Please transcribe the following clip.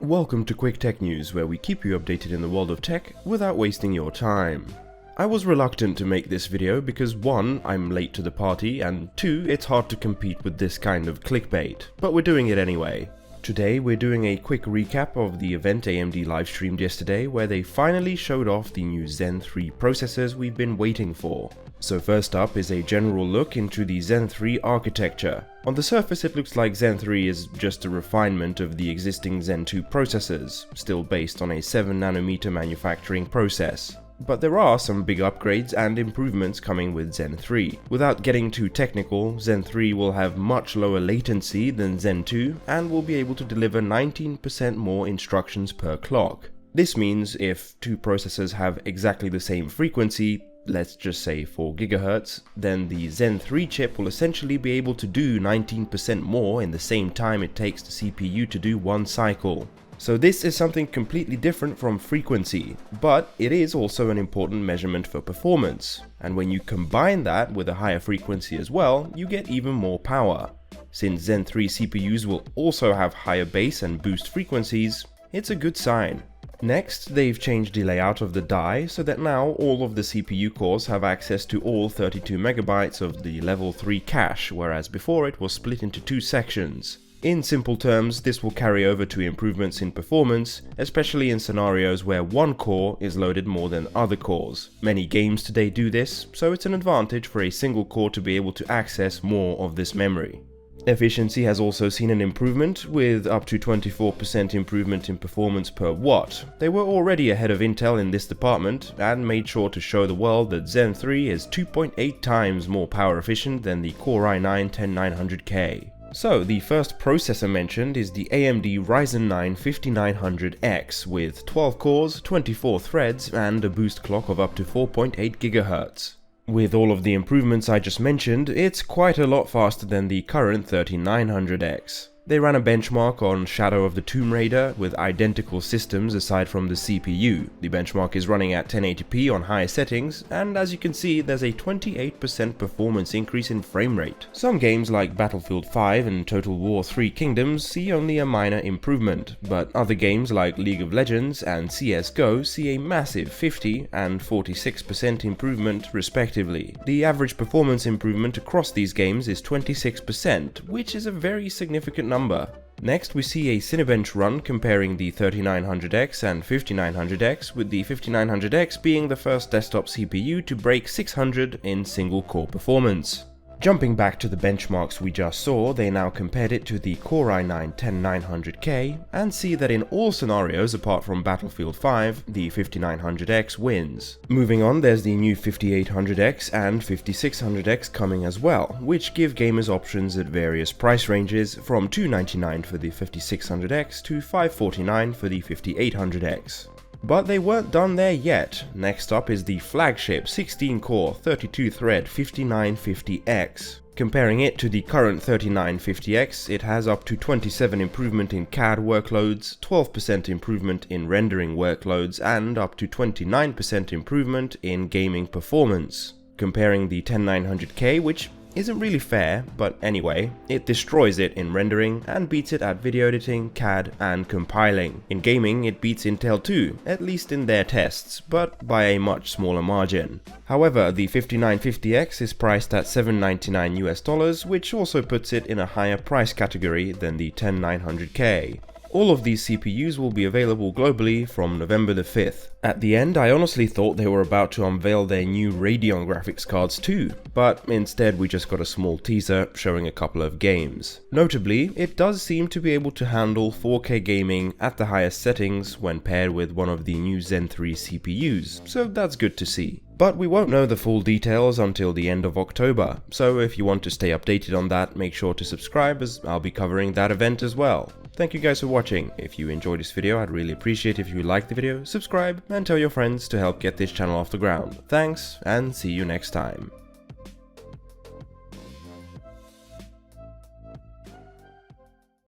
Welcome to Quick Tech News, where we keep you updated in the world of tech without wasting your time. I was reluctant to make this video because 1, I'm late to the party, and 2, it's hard to compete with this kind of clickbait, but we're doing it anyway. Today we're doing a quick recap of the event AMD live streamed yesterday, where they finally showed off the new Zen 3 processors we've been waiting for. So first up is a general look into the Zen 3 architecture. On the surface it looks like Zen 3 is just a refinement of the existing Zen 2 processors, still based on a 7nm manufacturing process. But there are some big upgrades and improvements coming with Zen 3. Without getting too technical, Zen 3 will have much lower latency than Zen 2 and will be able to deliver 19% more instructions per clock. This means if two processors have exactly the same frequency, let's just say 4 GHz, then the Zen 3 chip will essentially be able to do 19% more in the same time it takes the CPU to do one cycle. So this is something completely different from frequency, but it is also an important measurement for performance. And when you combine that with a higher frequency as well, you get even more power. Since Zen 3 CPUs will also have higher base and boost frequencies, it's a good sign. Next, they've changed the layout of the die so that now all of the CPU cores have access to all 32 MB of the level 3 cache, whereas before it was split into 2 sections. In simple terms, this will carry over to improvements in performance, especially in scenarios where one core is loaded more than other cores. Many games today do this, so it's an advantage for a single core to be able to access more of this memory. Efficiency has also seen an improvement, with up to 24% improvement in performance per watt. They were already ahead of Intel in this department, and made sure to show the world that Zen 3 is 2.8 times more power efficient than the Core i9-10900K. So, the first processor mentioned is the AMD Ryzen 9 5900X with 12 cores, 24 threads, and a boost clock of up to 4.8 GHz. With all of the improvements I just mentioned, it's quite a lot faster than the current 3900X. They ran a benchmark on Shadow of the Tomb Raider with identical systems aside from the CPU. The benchmark is running at 1080p on higher settings, and as you can see, there's a 28% performance increase in frame rate. Some games like Battlefield 5 and Total War 3 Kingdoms see only a minor improvement, but other games like League of Legends and CSGO see a massive 50 and 46% improvement respectively. The average performance improvement across these games is 26%, which is a very significant number. Next, we see a Cinebench run comparing the 3900X and 5900X, with the 5900X being the first desktop CPU to break 600 in single core performance. Jumping back to the benchmarks we just saw, they now compared it to the Core i9-10900K and see that in all scenarios apart from Battlefield 5, the 5900X wins. Moving on, there's the new 5800X and 5600X coming as well, which give gamers options at various price ranges from $299 for the 5600X to $549 for the 5800X. But they weren't done there yet. Next up is the flagship 16-core, 32-thread 5950X. Comparing it to the current 3950X, it has up to 27% improvement in CAD workloads, 12% improvement in rendering workloads, and up to 29% improvement in gaming performance. Comparing the 10900K, which isn't really fair, but anyway, it destroys it in rendering and beats it at video editing, CAD, and compiling. In gaming, it beats Intel too, at least in their tests, but by a much smaller margin. However, the 5950X is priced at $799 US, which also puts it in a higher price category than the 10900K. All of these CPUs will be available globally from November the 5th. At the end, I honestly thought they were about to unveil their new Radeon graphics cards too, but instead we just got a small teaser showing a couple of games. Notably, it does seem to be able to handle 4K gaming at the highest settings when paired with one of the new Zen 3 CPUs, so that's good to see. But we won't know the full details until the end of October, so if you want to stay updated on that, make sure to subscribe as I'll be covering that event as well. Thank you guys for watching. If you enjoyed this video, I'd really appreciate if you liked the video, subscribe, and tell your friends to help get this channel off the ground. Thanks, and see you next time.